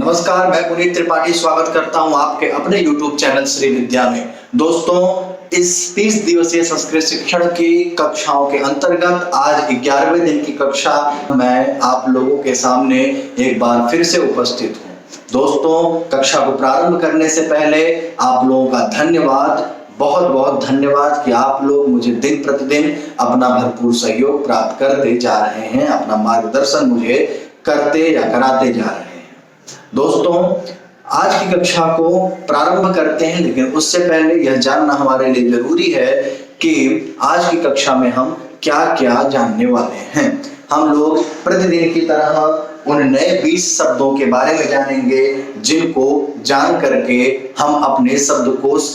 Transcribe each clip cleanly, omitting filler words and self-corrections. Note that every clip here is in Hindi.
नमस्कार, मैं पुनीत त्रिपाठी स्वागत करता हूं आपके अपने YouTube चैनल श्री विद्या में। दोस्तों, इस 30 दिवसीय संस्कृत शिक्षण की कक्षाओं के अंतर्गत आज 11वें दिन की कक्षा मैं आप लोगों के सामने एक बार फिर से उपस्थित हूं। दोस्तों, कक्षा को प्रारंभ करने से पहले आप लोगों का धन्यवाद, बहुत बहुत धन्यवाद कि आप लोग मुझे दिन प्रतिदिन अपना भरपूर सहयोग प्राप्त करते जा रहे हैं, अपना मार्गदर्शन मुझे करते या कराते जा रहे हैं। दोस्तों, आज की कक्षा को प्रारंभ करते हैं, लेकिन उससे पहले यह जानना हमारे लिए जरूरी है कि आज की कक्षा में हम क्या क्या जानने वाले हैं। हम लोग प्रतिदिन की तरह उन नए 20 शब्दों के बारे में जानेंगे जिनको जान करके हम अपने शब्दकोश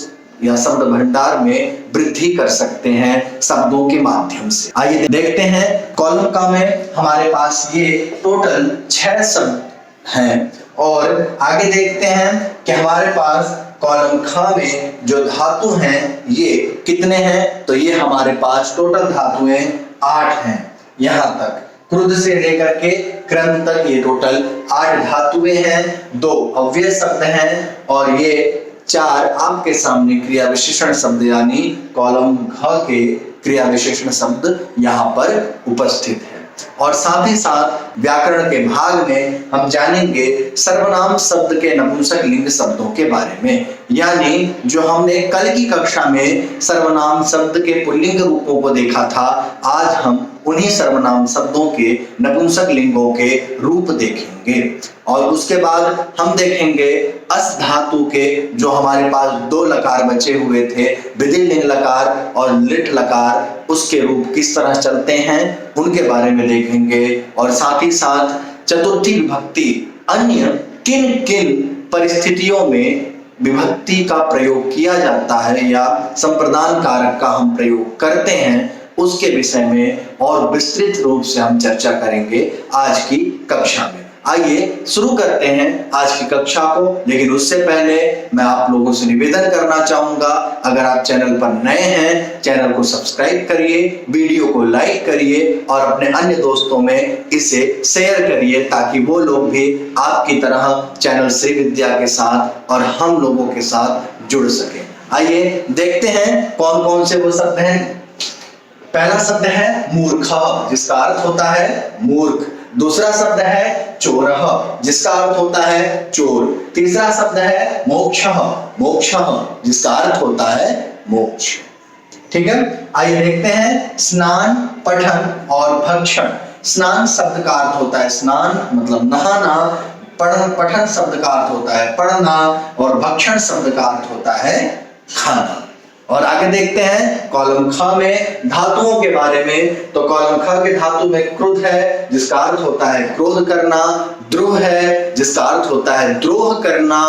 या शब्द भंडार में वृद्धि कर सकते हैं शब्दों के माध्यम से। आइए देखते हैं। कॉलम का में हमारे पास ये टोटल 6 शब्द हैं और आगे देखते हैं कि हमारे पास कॉलम ख में जो धातु हैं ये कितने हैं। तो ये हमारे पास टोटल धातुएं 8 हैं। यहाँ तक क्रुद्ध से लेकर के कृंत तक ये टोटल 8 धातुएं हैं। 2 अव्यय शब्द हैं और ये 4 आपके सामने क्रिया विशेषण शब्द यानी कॉलम घ के क्रिया विशेषण शब्द यहाँ पर उपस्थित है। और साथ ही साथ व्याकरण के भाग में हम जानेंगे सर्वनाम शब्द के नपुंसक लिंग शब्दों के बारे में, यानी जो हमने कल की कक्षा में सर्वनाम शब्द के पुल्लिंग रूपों को देखा था, आज हम उन्हीं सर्वनाम शब्दों के नपुंसक लिंगों के रूप देखेंगे। और उसके बाद हम देखेंगे अस धातु के जो हमारे पास 2 लकार बचे हुए थे, विधिलिंग लकार और लिट लकार, उसके रूप किस तरह चलते हैं उनके बारे में देखेंगे। और साथ ही साथ चतुर्थी विभक्ति अन्य किन किन परिस्थितियों में विभक्ति का प्रयोग किया जाता है या संप्रदान कारक का हम प्रयोग करते हैं, उसके विषय में और विस्तृत रूप से हम चर्चा करेंगे आज की कक्षा में। आइए शुरू करते हैं आज की कक्षा को। लेकिन उससे पहले मैं आप लोगों से निवेदन करना चाहूंगा, अगर आप चैनल पर नए हैं, चैनल को सब्सक्राइब करिए, वीडियो को लाइक करिए और अपने अन्य दोस्तों में इसे शेयर करिए ताकि वो लोग भी आपकी तरह चैनल श्री विद्या के साथ और हम लोगों के साथ जुड़ सके। आइए देखते हैं कौन कौन से वो शब्द हैं। पहला शब्द है मूर्ख, जिसका अर्थ होता है मूर्ख। दूसरा शब्द है चोरः, जिसका अर्थ होता है चोर। तीसरा शब्द है मोक्षः, मोक्षः, जिसका अर्थ होता है मोक्ष। ठीक है, आइए देखते हैं स्नान, पठन और भक्षण। स्नान शब्द का अर्थ होता है स्नान मतलब नहाना, पठन शब्द का अर्थ होता है पढ़ना और भक्षण शब्द का अर्थ होता है खाना। और आगे देखते हैं कॉलम ख में धातुओं के बारे में। तो कॉलम ख के धातु में क्रुद्ध है, जिसका अर्थ होता है क्रोध करना। द्रोह है, जिसका अर्थ होता है द्रोह करना।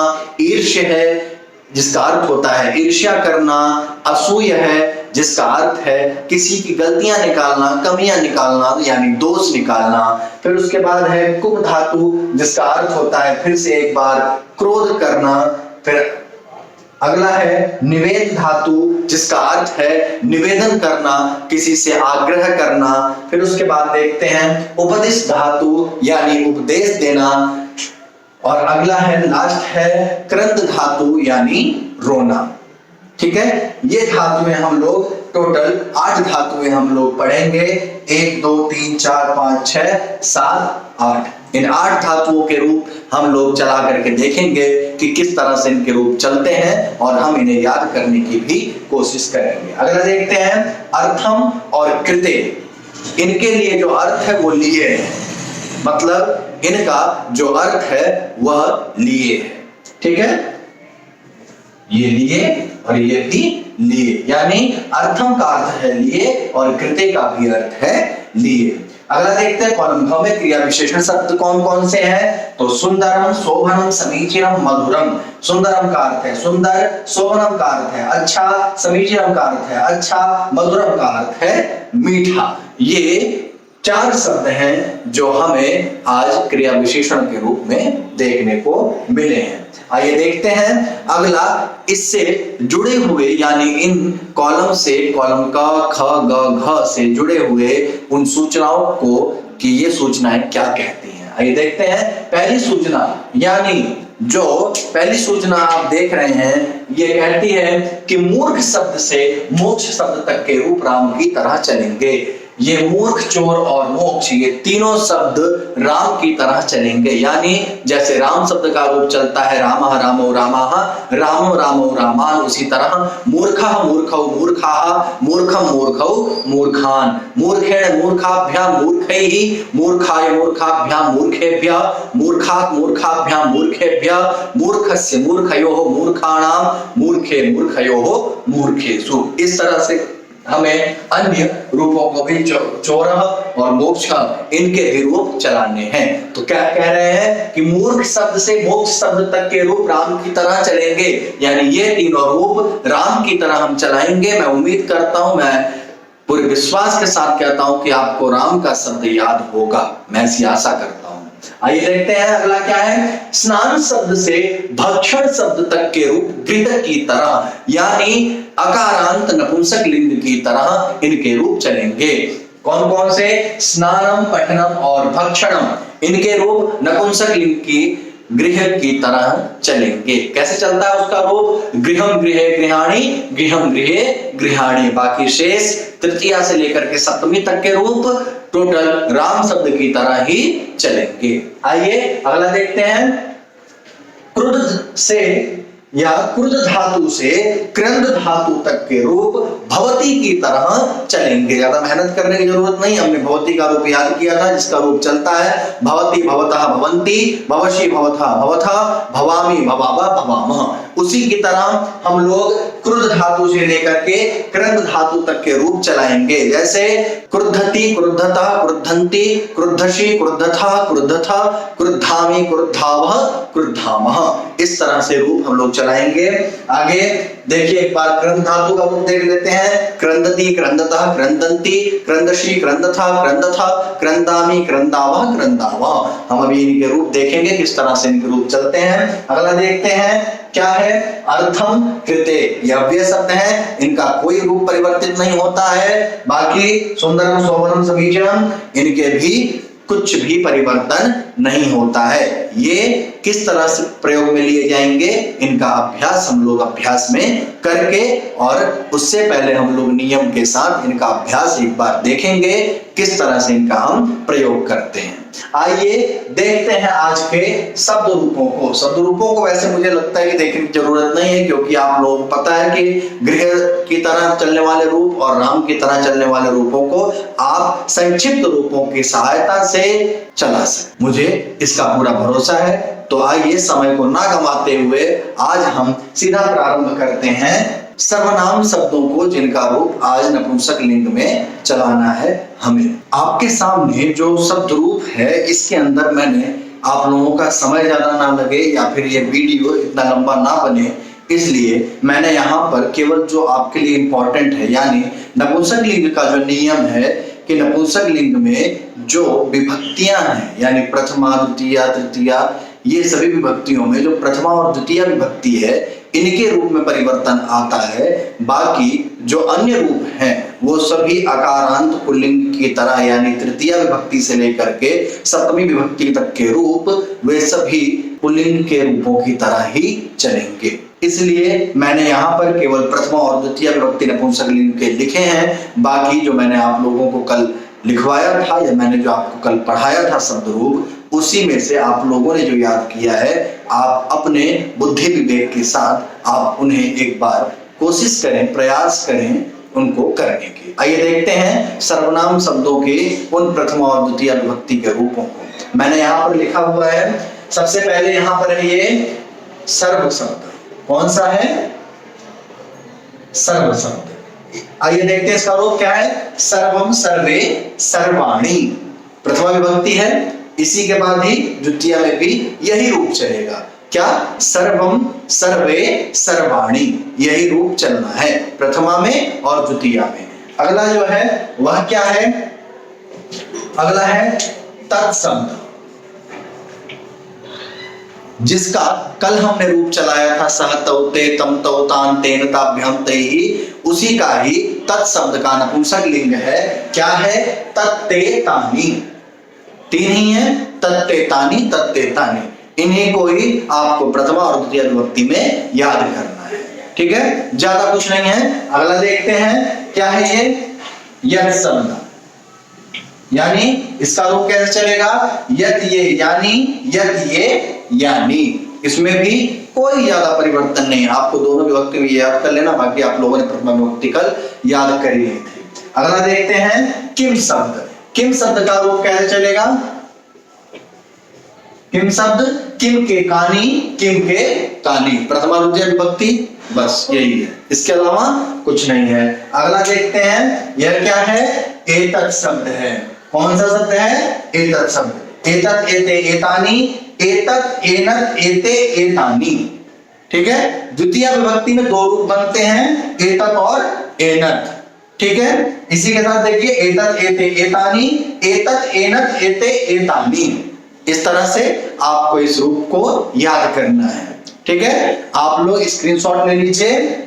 ईर्ष्य है, जिसका अर्थ होता है ईर्ष्या करना। असूय है, जिसका अर्थ है किसी की गलतियां निकालना, कमियां निकालना यानी दोष निकालना। फिर उसके बाद है कुब धातु, जिसका अर्थ होता है फिर से एक बार क्रोध करना। फिर अगला है निवेद धातु, जिसका अर्थ है निवेदन करना, किसी से आग्रह करना। फिर उसके बाद देखते हैं उपदेश धातु यानी उपदेश देना। और अगला है लास्ट है कृंत धातु यानी रोना। ठीक है, ये धातुएं हम लोग टोटल 8 धातुएं हम लोग पढ़ेंगे। 1 2 3 4 5 6 7 8। इन 8 धातुओं के रूप हम लोग चला करके देखेंगे कि किस तरह से इनके रूप चलते हैं और हम इन्हें याद करने की भी कोशिश करेंगे। अगला देखते हैं अर्थम और कृते। इनके लिए जो अर्थ है वो लिए है, मतलब इनका जो अर्थ है वह लिए है। ठीक है, ये लिए और ये भी लिए, यानी अर्थम का अर्थ है लिए और कृते का भी अर्थ है लिए। अगला देखते हैं कॉलम ख में क्रिया विशेषण शब्द कौन कौन से हैं। तो सुंदरम, शोभनम, समीचीनम, मधुरम। सुंदरम का अर्थ है सुंदर, शोभनम का अर्थ है अच्छा, समीचीनम का अर्थ है अच्छा, मधुरम का अर्थ है मीठा। ये 4 शब्द हैं जो हमें आज क्रिया विशेषण के रूप में देखने को मिले हैं। आइए देखते हैं अगला इससे जुड़े हुए यानी इन कॉलम से कॉलम क ख ग घ से जुड़े हुए उन सूचनाओं को कि ये सूचनाएं क्या कहती हैं। आइए देखते हैं पहली सूचना, यानी जो पहली सूचना आप देख रहे हैं ये कहती है कि मूर्ख शब्द से मोक्ष शब्द तक के रूप राम की तरह चलेंगे। ये मूर्ख, चोर और मोक्ष, ये तीनों शब्द राम की तरह चलेंगे। यानी जैसे राम शब्द का रूप चलता है रामः रामो रामाः, रामो रामो रामान, उसी तरह मूर्खः मूर्खौ मूर्खाः, मूर्खं मूर्खौ मूर्खान्, मूर्खेण मूर्खाभ्यां मूर्खैः, मूर्खाय मूर्खाभ्यां मूर्खेभ्यः, मूर्खात् मूर्खाभ्यां मूर्खेभ्यः, मूर्खस्य मूर्खयोः मूर्खाणां, मूर्खे मूर्खयोः मूर्खेषु। इस तरह से हमें अन्य रूपों को भी चोरः और मोक्षः इनके भी रूप चलाने हैं। तो क्या कह रहे हैं कि मूर्ख शब्द से मोक्ष शब्द तक के रूप राम की तरह चलेंगे, यानी ये तीनों रूप राम की तरह हम चलाएंगे। मैं उम्मीद करता हूं, मैं पूरे विश्वास के साथ कहता हूं कि आपको राम का शब्द याद होगा, मैं ऐसी आशा करता हूं। आइए देखते हैं अगला क्या है। स्नान शब्द से भक्षण शब्द तक के रूप घृत की तरह, यानी अकारांत नपुंसक लिंग की तरह इनके रूप चलेंगे। कौन कौन से? स्नानम, पठनम और भक्षणम, इनके रूप नपुंसक लिंग की गृह की तरह चलेंगे। कैसे चलता है उसका रूप? गृहम गृहे गृहाणी, गृहम गृहे गृहाणी। बाकी शेष तृतीया से लेकर के सप्तमी तक के रूप टोटल राम शब्द की तरह ही चलेंगे। आइए अगला देखते हैं। क्रुद्ध से या क्रुद्ध धातु से क्रंद धातु तक के रूप भवती की तरह चलेंगे। ज्यादा मेहनत करने की जरूरत नहीं, हमने भवती का रूप याद किया था, जिसका रूप चलता है भवती भवतः भवन्ति, भवशी भवथा भवथा, भवामि भवावा भवामः। उसी की तरह हम लोग क्रुद्ध धातु से लेकर के क्रंद धातु तक के रूप चलाएंगे। जैसे क्रुद्धति, क्रुद्धतः, क्रुद्धन्ति, क्रुद्धशी, क्रुद्धथा, क्रुद्धथा, क्रुद्धामि, क्रुद्धावः, क्रुद्धामः। इस तरह से रूप हम लोग चलाएंगे। आगे देखिए एक बार क्रंद धातु का रूप देख लेते हैं। क्रंदति, क्रंदतः, क्रंदन्ति, क्रंदशी, क्रंदथा, क्रंदथा, क्रंदामि, क्रंदावः, क्रंदावः। हम अभी इनके रूप देखेंगे किस तरह से इनके रूप चलते हैं। अगला देखते हैं क्या है। अर्थम कृते, ये अव्यय शब्द है, इनका कोई रूप परिवर्तित नहीं होता है। बाकी सुंदरम, शोभनम, समीचीनम, इनके भी कुछ भी परिवर्तन नहीं होता है। ये किस तरह से प्रयोग में लिए जाएंगे, इनका अभ्यास हम लोग अभ्यास में करके, और उससे पहले हम लोग नियम के साथ इनका अभ्यास एक बार देखेंगे किस तरह से इनका हम प्रयोग करते हैं। आइए देखते हैं आज के शब्द रूपों को। शब्द रूपों को वैसे मुझे लगता है कि देखने की जरूरत नहीं है, क्योंकि आप लोगों को पता है कि गृह की तरह चलने वाले रूप और राम की तरह चलने वाले रूपों को आप संक्षिप्त रूपों की सहायता से चला सकते, मुझे इसका पूरा भरोसा है। तो आइए समय को ना गंवाते हुए आज हम सीधा प्रारंभ करते हैं सर्वनाम शब्दों को, जिनका रूप आज नपुंसक लिंग में चलाना है हमें। आपके सामने जो शब्द रूप है, इसके अंदर मैंने आप लोगों का समय ज्यादा ना लगे या फिर ये वीडियो इतना लंबा ना बने, इसलिए मैंने यहाँ पर केवल जो आपके लिए इंपॉर्टेंट है, यानी नपुंसक लिंग का जो नियम है कि नपुंसक लिंग में जो विभक्तियां हैं, यानी प्रथमा, द्वितीया, तृतीया, ये सभी विभक्तियों में जो प्रथमा और द्वितीय विभक्ति है, इनके रूप में परिवर्तन आता है। बाकी जो अन्य रूप हैं वो सभी अकारांत पुल्लिंग की तरह, यानी तृतीय विभक्ति से लेकर के सप्तमी विभक्ति तक के रूप वे सभी पुल्लिंग के रूपों की तरह ही चलेंगे। इसलिए मैंने यहाँ पर केवल प्रथमा और द्वितीय विभक्ति नपुंसक लिंग के लिखे हैं। बाकी जो मैंने आप लोगों को कल लिखवाया था या मैंने जो आपको कल पढ़ाया था शब्द रूप, उसी में से आप लोगों ने जो याद किया है, आप अपने बुद्धि विवेक के साथ आप उन्हें एक बार कोशिश करें, प्रयास करें उनको करने की। आइए देखते हैं सर्वनाम शब्दों के उन प्रथमा और द्वितीय विभक्ति के रूपों को। मैंने यहाँ पर लिखा हुआ है, सबसे पहले यहाँ पर है ये सर्व शब्द। कौन सा है? सर्व शब्द। आइए देखते हैं इसका रूप क्या है। सर्वम, सर्वे, सर्वाणी, प्रथमा विभक्ति है, इसी के बाद ही द्वितीय में भी यही रूप चलेगा। क्या? सर्वम, सर्वे, सर्वाणी, यही रूप चलना है प्रथमा में और द्वितीय में। अगला जो है वह क्या है? अगला है तत्शब्द, जिसका कल हमने रूप चलाया था सह तौ ते तम तौ तान तेन ताभ्याम तैहि, उसी का ही तत्शब्द का नपुंसक लिंग है। क्या है? तत्ते तानि। तीन ही है, तत्तेतानि तत्तेतानि। इन्हीं को ही आपको प्रथमा और द्वितीय विभक्ति में याद करना है। ठीक है, ज्यादा कुछ नहीं है। अगला देखते हैं, क्या है ये, यत् शब्द, यानी इसका रूप कैसे चलेगा, यत ये यानी, यत ये यानी। इसमें भी कोई ज्यादा परिवर्तन नहीं है, आपको दोनों विभक्ति में याद कर लेना, बाकी आप लोगों ने प्रथमा विभक्ति कल याद कर ही ली थी। अगला देखते हैं किम शब्द। किम शब्द का रूप कैसे चलेगा, किम शब्द, किम के कानी, किम के कानी, प्रथमा द्वितीय विभक्ति, बस यही है, इसके अलावा कुछ नहीं है। अगला देखते हैं, यह क्या है, एतत् शब्द है। कौन सा शब्द है, एतत् शब्द। एतत् एते एतानि, एतत् एनत् एते एतानि। ठीक है, द्वितीय विभक्ति में दो रूप बनते हैं, एतत् और एनत्। ठीक है, इसी के साथ देखिए, एतत् एते एतानि, एतत् एनत् एते एतानि। इस तरह से आपको इस रूप को याद करना है। ठीक है, आप लोग स्क्रीनशॉट ले लीजिए।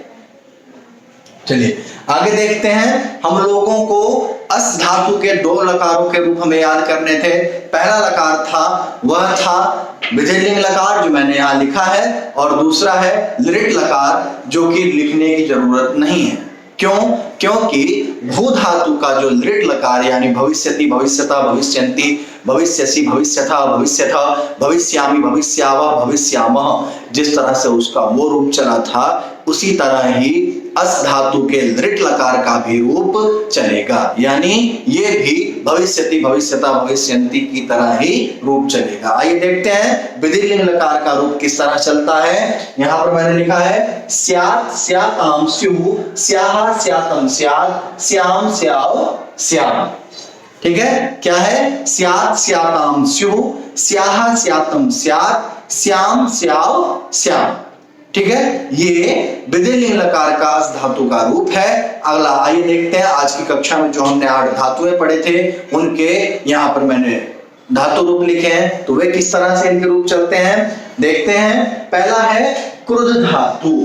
चलिए आगे देखते हैं, हम लोगों को अस धातु के दो लकारों के रूप हमें याद करने थे। पहला लकार था, वह था विजयलिंग लकार जो मैंने यहां लिखा है, और दूसरा है लिट लकार जो कि लिखने की जरूरत नहीं है। क्यों, क्योंकि भू धातु का जो लिट लकार यानी भविष्यति, भविष्यता, भविष्यन्ति, भविष्यसि, भविष्यथा, भविष्यथ, भविष्यामि, भविष्यावः, भविष्यामः, जिस तरह से उसका वो रूप चला था, उसी तरह ही अस धातु के लिट लकार का भी रूप चलेगा, यानी ये भी भविष्यति, भविष्यता, भविष्यन्ति की तरह ही रूप चलेगा। आइए देखते हैं विधिलिंग लकार का रूप किस तरह चलता है। यहाँ पर मैंने लिखा है, स्यात् स्यातां स्युः, स्याः स्यातं स्यात्, श्याम स्याव श्याम। ठीक है, क्या है, स्यात् स्यातां स्युः, स्याः स्यातं स्यात्, श्याम स्याव श्याम। ठीक है, ये विधिलिंग लकार का अस धातु का रूप है। अगला आइए देखते हैं, आज की कक्षा में जो हमने 8 धातुएं पढ़े थे, उनके यहाँ पर मैंने धातु रूप लिखे हैं, तो वे किस तरह से इनके रूप चलते हैं देखते हैं। पहला है क्रुद्ध धातु।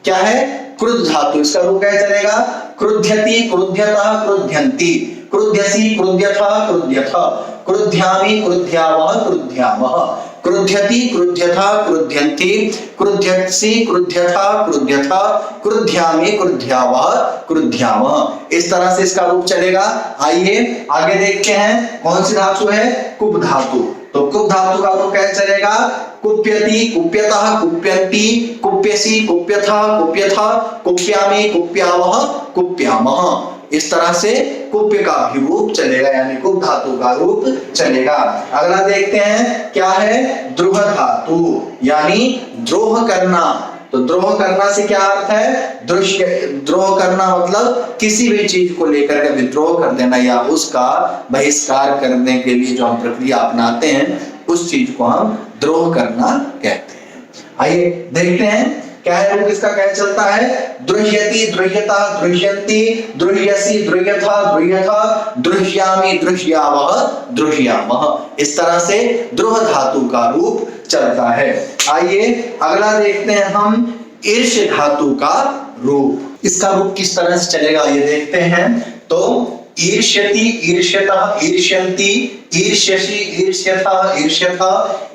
क्या है, क्रुद्ध धातु। इसका रूप क्या चलेगा, क्रुध्यति, क्रुध्यतः, क्रुध्यन्ति, क्रुध्यसि, क्रुध्यथा, क्रुध्यथ, क्रुध्यामि, क्रुध्यावः, क्रुध्यामः, क्रुध्यति, क्रुध्यथा, क्रुध्यन्ति, क्रुध्यसि, क्रुध्यथा, क्रुध्यथ, क्रुध्यामि, क्रुध्यावः, क्रुध्यामः। इस तरह से इसका रूप चलेगा। आइए आगे देखते हैं, कौन सी धातु है, कुप धातु। तो कुप धातु का रूप कैसे चलेगा, कुप्यति, कुप्यतः, कुप्यन्ति, कुप्यसि, कुप्यथा, कुप्यथा, कुप्यामि, कुप्यावः, कुप्यामः। इस तरह से कुप्य का भी रूप चलेगा, यानी कुप धातु का रूप चलेगा। अगला देखते हैं, क्या है, द्रोह धातु, यानी द्रोह करना। तो द्रोह करना से क्या अर्थ है, द्रोह करना मतलब किसी भी चीज को लेकर के विद्रोह कर देना, या उसका बहिष्कार करने के लिए जो हम प्रक्रिया अपनाते हैं, उस चीज को हम द्रोह करना कहते हैं। आइए देखते हैं, क्या है रूप इसका, क्या चलता है, द्रुह्यति, द्रुह्यता, द्रुह्यन्ति, द्रुह्यसि, द्रुह्यथा, द्रुह्यथ, द्रुह्यामि, द्रुह्यावः, द्रुह्यामः। इस तरह से द्रोह धातु का रूप चलता है। आइए अगला देखते हैं हम, ईर्ष् धातु का रूप। इसका रूप किस तरह से चलेगा ये देखते हैं। तो ईर्ष्यति, ईर्ष्यतः, ईर्ष्यन्ति, ईर्ष्यसि, ईर्ष्यथः, ईर्ष्यथ,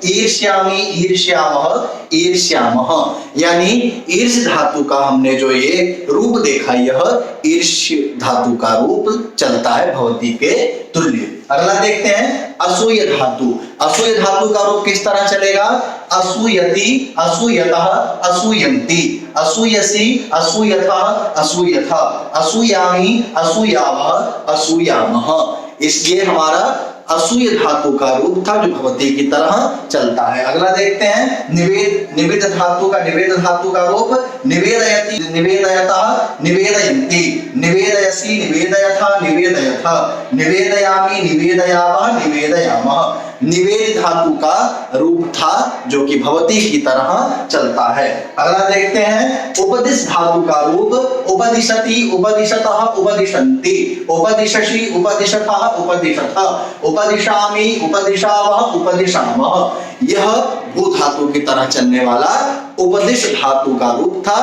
ईर्ष्यामि, ईर्ष्यावः, ईर्ष्यामः। यानी ईर्ष धातु का हमने जो ये रूप देखा, यह ईर्ष्य धातु का रूप चलता है भवती के तुल्य। अगला देखते हैं, असूय धातु। असूय धातु का रूप किस तरह चलेगा, असूयति, असूयतः, असूयन्ति, असूयसि, असूयथः, असूयथ, असूयामि, असूयावः, असूयामः। इसलिए हमारा असूय धातु का रूप था जो भवती की तरह चलता है। अगला देखते हैं, निवेद धातु का, निवेद धातु का रूप, निवेदयति, निवेदयतः, निवेदयन्ति, निवेदयसि, निवेदयथा, निवेदयथ, निवेदयामि, निवेदयावः, निवेदयामः। निवेद धातु का रूप था जो कि भवती की तरह चलता है। अगला देखते हैं, उपदिश धातु का रूप, उपदिशति, उपदिशतः, उपदिशन्ति, उपदिशसि, उपदिशथः, उपदिशथ, उपदिशामि, उपदिशावः, उपदिशामः। यह भू धातु की तरह चलने वाला उपदिश धातु का रूप था।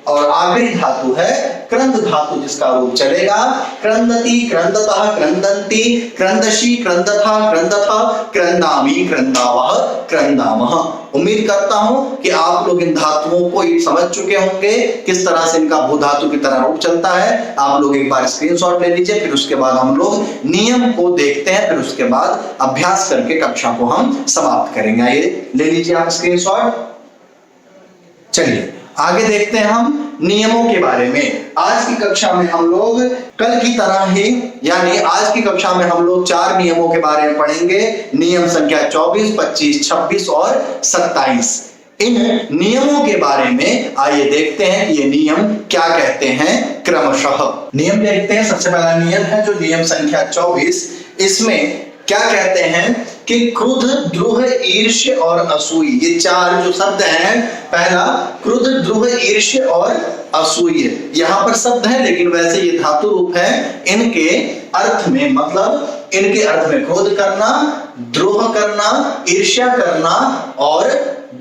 और आखिरी धातु है क्रंद धातु, जिसका रूप चलेगा क्रंदति, क्रंदतः, क्रंदन्ति, क्रंदशी, क्रंदथा, क्रंदथा, क्रंदामि, क्रंदावः, क्रंदामः। उम्मीद करता हूं कि आप लोग इन धातुओं को समझ चुके होंगे, किस तरह से इनका भू धातु की तरह रूप चलता है। आप लोग एक बार स्क्रीनशॉट ले लीजिए, फिर उसके बाद हम लोग नियम को देखते हैं, फिर उसके बाद अभ्यास करके कक्षा को हम समाप्त करेंगे। ये ले लीजिए आप स्क्रीनशॉट। चलिए आगे देखते हैं हम नियमों के बारे में। आज की कक्षा में हम लोग कल की तरह ही, यानी आज की कक्षा में हम लोग 4 नियमों के बारे में पढ़ेंगे। नियम संख्या 24, 25, 26 और 27। इन नियमों के बारे में आइए देखते हैं कि ये नियम क्या कहते हैं क्रमशः। नियम देखते हैं। सबसे पहला नियम है जो नियम संख्या 24। इसमें क्या कहते हैं कि क्रुद्ध, द्रुह, ईर्ष्य और असूय, ये 4 जो शब्द हैं। पहला क्रुद्ध, द्रुह, ईर्ष्य और असूय, यहाँ पर शब्द है लेकिन वैसे ये धातु रूप है। इनके अर्थ में, मतलब इनके अर्थ में क्रोध करना, द्रोह करना, ईर्ष्या करना और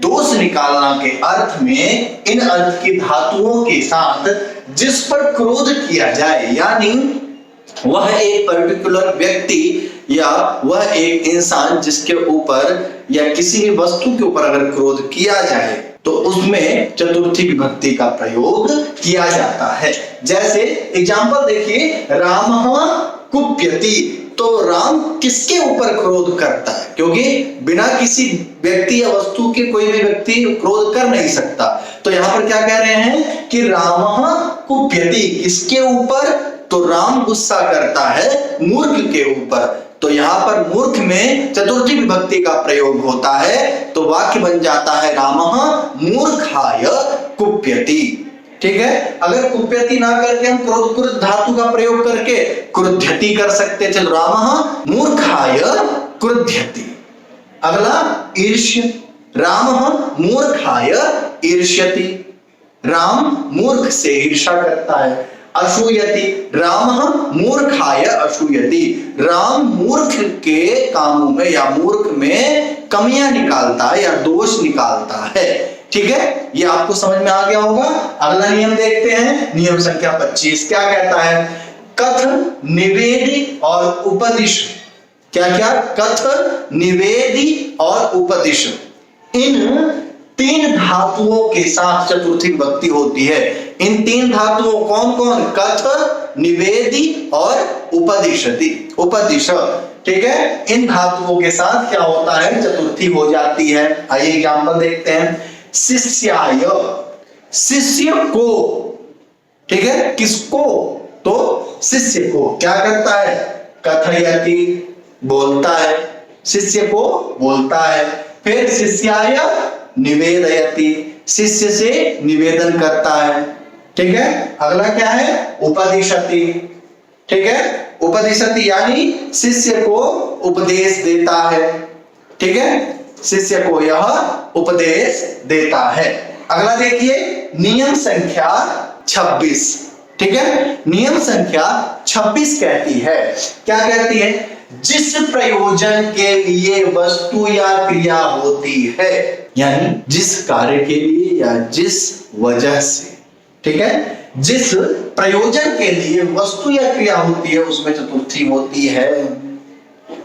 दोष निकालना के अर्थ में इन अर्थ की धातुओं के साथ जिस पर क्रोध किया जाए, यानी वह एक पर्टिकुलर व्यक्ति या वह एक इंसान जिसके ऊपर या किसी भी वस्तु के ऊपर अगर क्रोध किया जाए तो उसमें चतुर्थी विभक्ति का प्रयोग किया जाता है। जैसे एग्जांपल देखिए, रामः कुप्यति, तो राम किसके ऊपर क्रोध करता है? क्योंकि बिना किसी व्यक्ति या वस्तु के कोई भी व्यक्ति क्रोध कर नहीं सकता। तो यहाँ पर क्या कह रहे हैं कि रामः कुप्यति, किसके ऊपर? तो राम गुस्सा करता है मूर्ख के ऊपर। तो यहाँ पर मूर्ख में चतुर्थी विभक्ति का प्रयोग होता है, तो वाक्य बन जाता है रामः मूर्खाय कुप्यति। ठीक है, अगर कुप्यति ना करके हम क्रोध क्रुद्ध धातु का प्रयोग करके क्रुध्यति कर सकते थे। रामः मूर्खाय क्रुध्यति। अगला ईर्ष्य, रामः मूर्खाय ईर्ष्यति, राम मूर्ख से ईर्ष्या करता है। असूयति, रामः मूर्खाय असूयति, राम मूर्ख के कामों में या मूर्ख में कमियां निकालता है या दोष निकालता है। ठीक है, ये आपको समझ में आ गया होगा। अगला नियम देखते हैं, नियम संख्या 25 क्या कहता है? कथ, निवेदि और उपदिश। क्या क्या? कथ, निवेदि और उपदिश, इन 3 धातुओं के साथ चतुर्थी विभक्ति होती है। इन 3 धातुओं कौन कौन? कथ, निवेदि और उपदिशति, उपदिश। ठीक है, इन धातुओं के साथ क्या होता है? चतुर्थी हो जाती है। आइए एग्जांपल देखते हैं। शिष्याय, शिष्य को। ठीक है, किसको? तो शिष्य को। क्या करता है? कथयति, बोलता है, शिष्य को बोलता है। फिर शिष्याय निवेदयति, शिष्य से निवेदन करता है। ठीक है, अगला क्या है? उपदिशति। ठीक है, उपदिशति यानी शिष्य को उपदेश देता है। ठीक है, शिष्य को यह उपदेश देता है। अगला देखिए, नियम संख्या 26। ठीक है, नियम संख्या 26 कहती है, क्या कहती है? जिस प्रयोजन के लिए वस्तु या क्रिया होती है, यानी जिस कार्य के लिए या जिस वजह से। ठीक है, जिस प्रयोजन के लिए वस्तु या क्रिया होती है उसमें चतुर्थी होती है।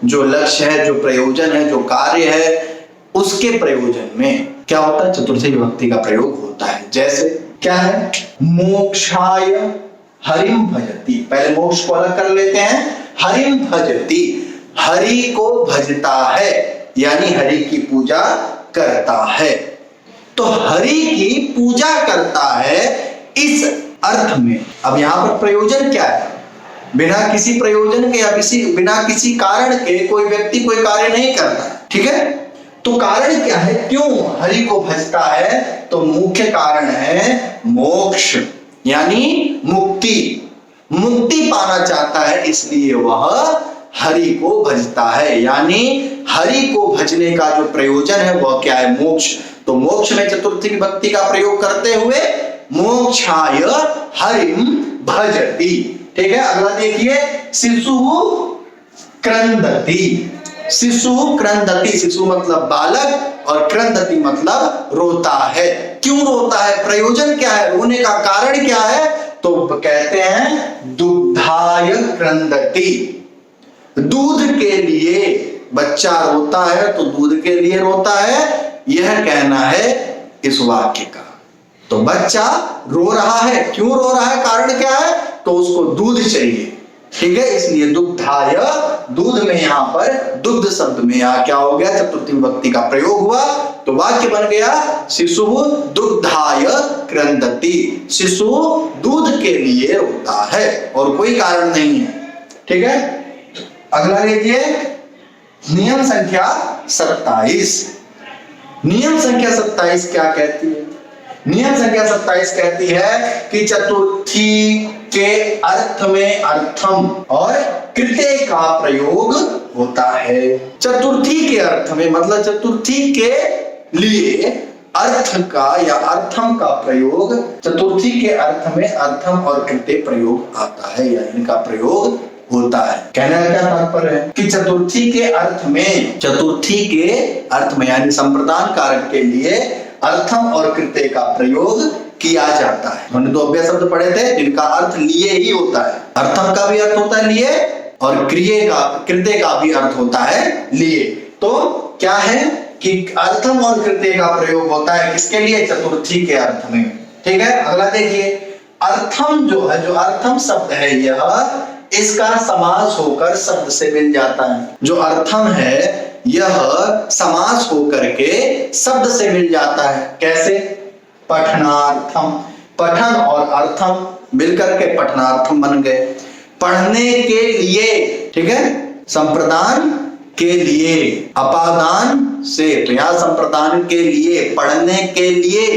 जो लक्ष्य है, जो प्रयोजन है, जो कार्य है, उसके प्रयोजन में क्या होता है? चतुर्थी विभक्ति का प्रयोग होता है। जैसे क्या है? मोक्षाय हरिम भजति। पहले मोक्ष को अलग कर लेते हैं। हरिम भजति, हरि को भजता है, यानी हरि की पूजा करता है। तो हरि की पूजा करता है इस अर्थ में। अब यहां पर प्रयोजन क्या है? बिना किसी प्रयोजन के या बिना किसी कारण के कोई व्यक्ति कोई कार्य नहीं करता। ठीक है, तो कारण क्या है? क्यों हरि को भजता है? तो मुख्य कारण है मोक्ष, यानी मुक्ति। मुक्ति पाना चाहता है, इसलिए वह हरि को भजता है। यानी हरि को भजने का जो प्रयोजन है वह क्या है? मोक्ष। तो मोक्ष में चतुर्थी विभक्ति का प्रयोग करते हुए मोक्षाय हरिम भजति। ठीक है, अगला देखिए, शिशु क्रंदति। शिशु क्रंदति, शिशु मतलब बालक और क्रंदति मतलब रोता है। क्यों रोता है, प्रयोजन क्या है, रोने का कारण क्या है, तो कहते हैं दुग्धाय क्रंदति, दूध के लिए बच्चा रोता है तो दूध के लिए रोता है, यह कहना है इस वाक्य का। तो बच्चा रो रहा है, क्यों रो रहा है, कारण क्या है, तो उसको दूध चाहिए, ठीक है, इसलिए दुग्धाय, दूध में यहां पर दुग्ध शब्द में यहां क्या हो गया, चतुर्थी विभक्ति का प्रयोग हुआ, तो वाक्य बन गया शिशु दुग्धाय क्रंदति, शिशु दूध के लिए रोता है और कोई कारण नहीं है, ठीक है। अगला लीजिए नियम संख्या 27। नियम संख्या 27 क्या कहती है, नियम संख्या 27 कहती है कि चतुर्थी के अर्थ में अर्थम और कृते का प्रयोग होता है। चतुर्थी के अर्थ में मतलब चतुर्थी के लिए अर्थ का या अर्थम का प्रयोग, चतुर्थी के अर्थ में अर्थम और कृते प्रयोग आता है या इनका प्रयोग होता है। कहने का क्या तात्पर्य है कि चतुर्थी के अर्थ में, चतुर्थी के अर्थ में यानी संप्रदान कारक के लिए अर्थम और कृते का प्रयोग किया जाता है। हमने दो अव्यय शब्द पढ़े थे जिनका अर्थ लिए ही होता है, अर्थम का भी अर्थ होता है लिए और कृते का भी अर्थ होता है लिए। तो क्या है कि अर्थम और कृते का प्रयोग होता है किसके लिए, चतुर्थी के अर्थ में, ठीक है। अगला देखिए अर्थम जो है, जो अर्थम शब्द है यह, इसका समास होकर शब्द से मिल जाता है। जो अर्थम है यह समास होकर के शब्द से मिल जाता है, कैसे, पठनार्थम, पठन और अर्थम मिलकर के पठनार्थम बन गए, पढ़ने के लिए, ठीक है, संप्रदान के लिए, अपादान से, तो यहां संप्रदान के लिए, पढ़ने के लिए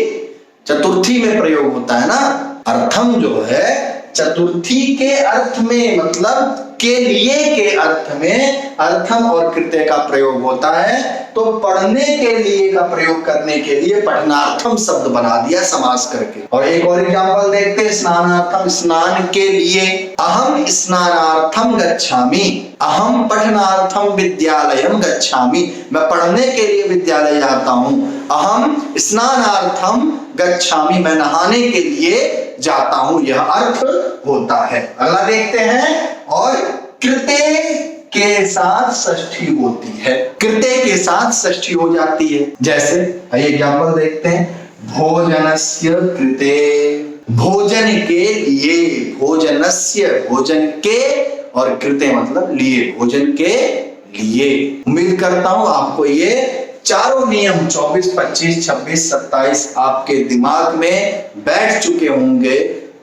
चतुर्थी में प्रयोग होता है ना। अर्थम जो है चतुर्थी के अर्थ में मतलब के लिए के अर्थ में अर्थम और कृत्य का प्रयोग होता है, तो पढ़ने के लिए का प्रयोग करने के लिए पठनार्थम शब्द बना दिया समास करके। और एक और एग्जांपल देखते हैं, स्नानार्थम, स्नान के लिए, अहम स्नानार्थम गच्छामि, अहम पठनार्थम विद्यालयम गच्छामि, मैं पढ़ने के लिए विद्यालय जाता हूं, अहम स्नानार्थम गच्छामि, मैं नहाने के लिए जाता हूं, यह अर्थ होता है। अगला देखते हैं, और कृते के साथ षष्ठी होती है, कृते के साथ षष्ठी हो जाती है, जैसे एग्जांपल देखते हैं, भोजनस्य कृते, भोजन के लिए, भोजनस्य, भोजन के और कृते मतलब लिए, भोजन के लिए। उम्मीद करता हूं आपको ये चारों नियम 24, 25, 26, 27 आपके दिमाग में बैठ चुके होंगे,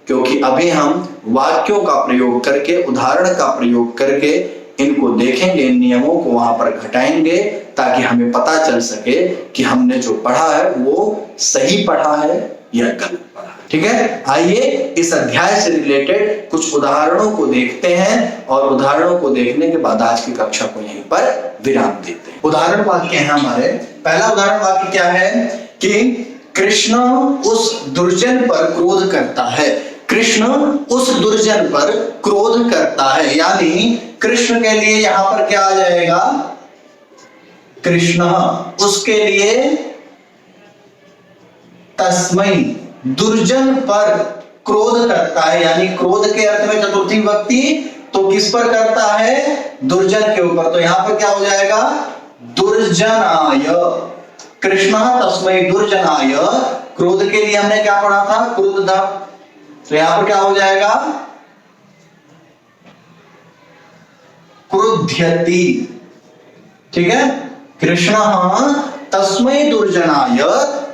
क्योंकि अभी हम वाक्यों का प्रयोग करके, उदाहरण का प्रयोग करके इनको देखेंगे, इन नियमों को वहां पर घटाएंगे, ताकि हमें पता चल सके कि हमने जो पढ़ा है वो सही पढ़ा है या गलत पढ़ा है, ठीक है। आइए इस अध्याय से रिलेटेड कुछ उदाहरणों को देखते हैं और उदाहरणों को देखने के बाद आज की कक्षा को यहीं पर विराम देते हैं। उदाहरण वाक्य है हमारे, पहला उदाहरण वाक्य क्या है कि कृष्ण उस दुर्जन पर क्रोध करता है, कृष्ण उस दुर्जन पर क्रोध करता है, यानी कृष्ण के लिए यहां पर क्या आ जाएगा, कृष्ण उसके लिए, तस्मै दुर्जन पर क्रोध करता है, यानी क्रोध के अर्थ में चतुर्थी विभक्ति, तो किस पर करता है, दुर्जन के ऊपर, तो यहां पर क्या हो जाएगा, दुर्जनाय, कृष्ण तस्मै दुर्जनाय, क्रोध के लिए हमने क्या पढ़ा था, क्रुद्ध, तो यहां पर क्या हो जाएगा, क्रुध्यति, ठीक है, कृष्ण तस्मै दुर्जनाय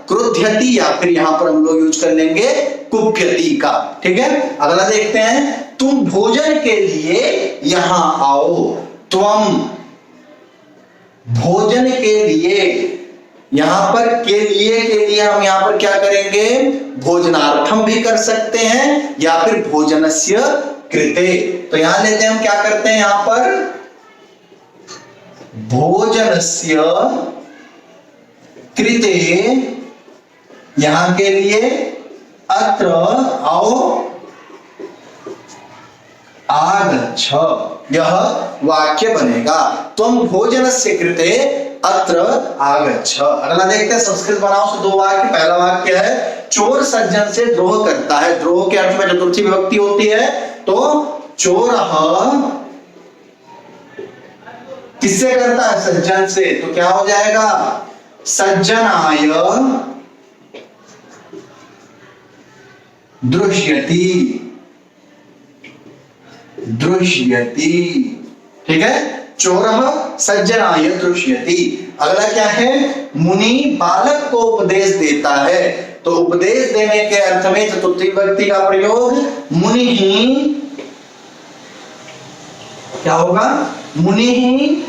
क्रुध्यति, या फिर यहां पर हम लोग यूज कर लेंगे कुप्यति का, ठीक है। अगला देखते हैं, तुम भोजन के लिए यहां आओ, त्वम भोजन के लिए, यहां पर के लिए हम यहां पर क्या करेंगे, भोजनार्थम भी कर सकते हैं या फिर भोजनस्य कृते, तो यहां लेते हैं हम क्या करते हैं, यहां पर भोजनस्य कृते, यहां के लिए अत्र आओ आगच्छ, यह वाक्य बनेगा, तुम भोजनस्य कृते अत्र आगच्छ। अगला देखते हैं, संस्कृत बनाओ से दो वाक्य। पहला वाक्य है चोर सज्जन से द्रोह करता है। द्रोह के अर्थ में चतुर्थी विभक्ति होती है, तो चोरः किससे करता है? सज्जन से। तो क्या हो जाएगा? सज्जनाय दृश्यति। दृश्यति, ठीक है। चोरः सज्जनाय दृश्यति। अगला क्या है? मुनि बालक को उपदेश देता है। तो उपदेश देने के अर्थ में चतुर्थी विभक्ति का प्रयोग मुनि ही, क्या होगा? मुनि ही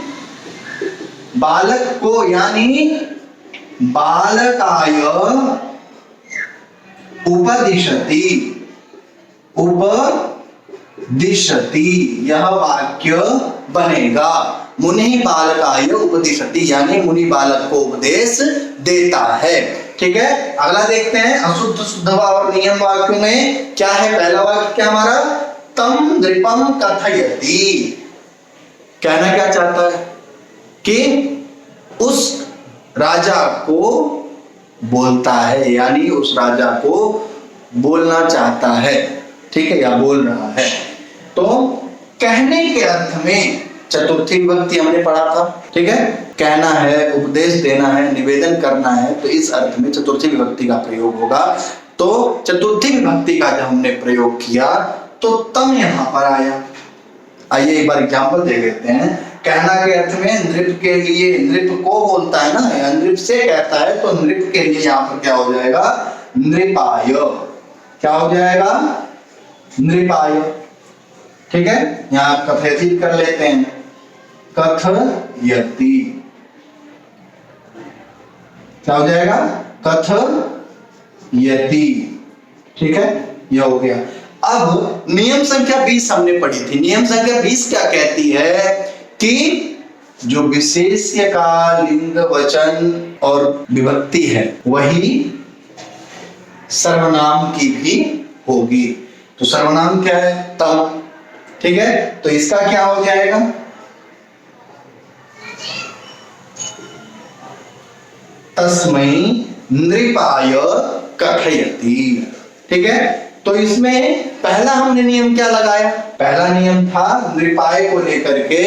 बालक को, यानी बालकाय उपदिशति। उपदिशति, यह वाक्य बनेगा। मुनि बालकाय उपदिशति, यानी मुनि बालक को उपदेश देता है। ठीक है। अगला देखते हैं, अशुद्ध शुद्ध और नियम वाक्यों में क्या है? पहला वाक्य क्या हमारा? तम नृपम कथयति। कहना क्या चाहता है? कि उस राजा को बोलता है, यानी उस राजा को बोलना चाहता है, ठीक है, या बोल रहा है। तो कहने के अर्थ में चतुर्थी विभक्ति हमने पढ़ा था, ठीक है। कहना है, उपदेश देना है, निवेदन करना है, तो इस अर्थ में चतुर्थी विभक्ति का प्रयोग होगा। तो चतुर्थी विभक्ति का जब हमने प्रयोग किया तो तम यहां पर आया। आइए एक बार एग्जाम्पल दे देते हैं। कहना के अर्थ में नृप के लिए, नृप को बोलता है ना, या नृप से कहता है, तो नृप के लिए यहाँ पर क्या हो जाएगा? नृपाय। क्या हो जाएगा? नृपाय, ठीक है। यहाँ कथयति कर लेते हैं, कथयति। क्या हो जाएगा? कथयति, ठीक है, यह हो गया। अब नियम संख्या 20 हमने पढ़ी थी। नियम संख्या 20 क्या कहती है? कि जो विशेष्य का लिंग, वचन और विभक्ति है वही सर्वनाम की भी होगी। तो सर्वनाम क्या है? तम, ठीक है। तो इसका क्या हो जाएगा? तस्मै नृपाय कथयति, ठीक है। तो इसमें पहला हमने नियम क्या लगाया? पहला नियम था नृपाय को लेकर के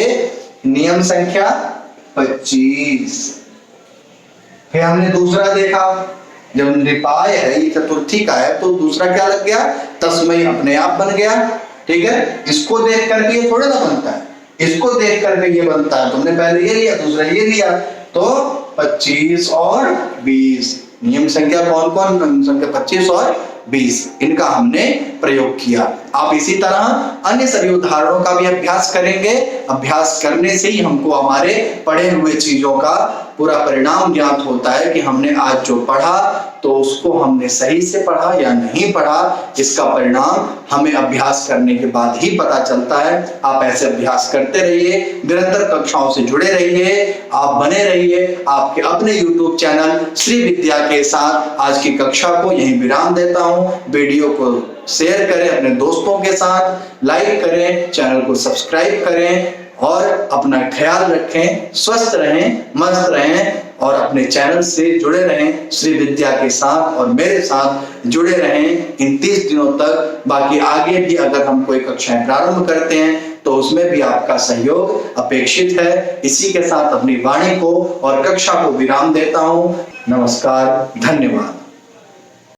नियम संख्या 25। फिर हमने दूसरा देखा, जब नृपाय है, ये चतुर्थी का है, तो दूसरा क्या लग गया? तस्मै अपने आप बन गया, ठीक है। इसको देख करके ये थोड़ा ना बनता है, इसको देख करके ये बनता है। तुमने पहले ये लिया, दूसरा ये लिया, तो 25 और 20 नियम संख्या कौन कौन? नियम संख्या 25 और 20 इनका हमने प्रयोग किया। आप इसी तरह अन्य सभी उदाहरणों का भी अभ्यास करेंगे। अभ्यास करने से ही हमको हमारे पढ़े हुए चीजों का पूरा परिणाम ज्ञात होता है कि हमने आज जो पढ़ा तो उसको हमने सही से पढ़ा या नहीं पढ़ा। इसका परिणाम हमें अभ्यास करने के बाद ही पता चलता है। आप ऐसे अभ्यास करते रहिए, निरंतर कक्षाओं से जुड़े रहिए, आप बने रहिए आपके अपने YouTube चैनल श्री विद्या के साथ। आज की कक्षा को यहीं विराम देता हूं। वीडियो को शेयर करें अपने दोस्तों के साथ, लाइक करें, चैनल को सब्सक्राइब करें और अपना ख्याल रखें। स्वस्थ रहें, मस्त रहें और अपने चैनल से जुड़े रहें, श्री विद्या के साथ और मेरे साथ जुड़े रहें इन 30 दिनों तक। बाकी आगे भी अगर हम कोई कक्षाएं प्रारंभ करते हैं तो उसमें भी आपका सहयोग अपेक्षित है। इसी के साथ अपनी वाणी को और कक्षा को विराम देता हूं। नमस्कार, धन्यवाद।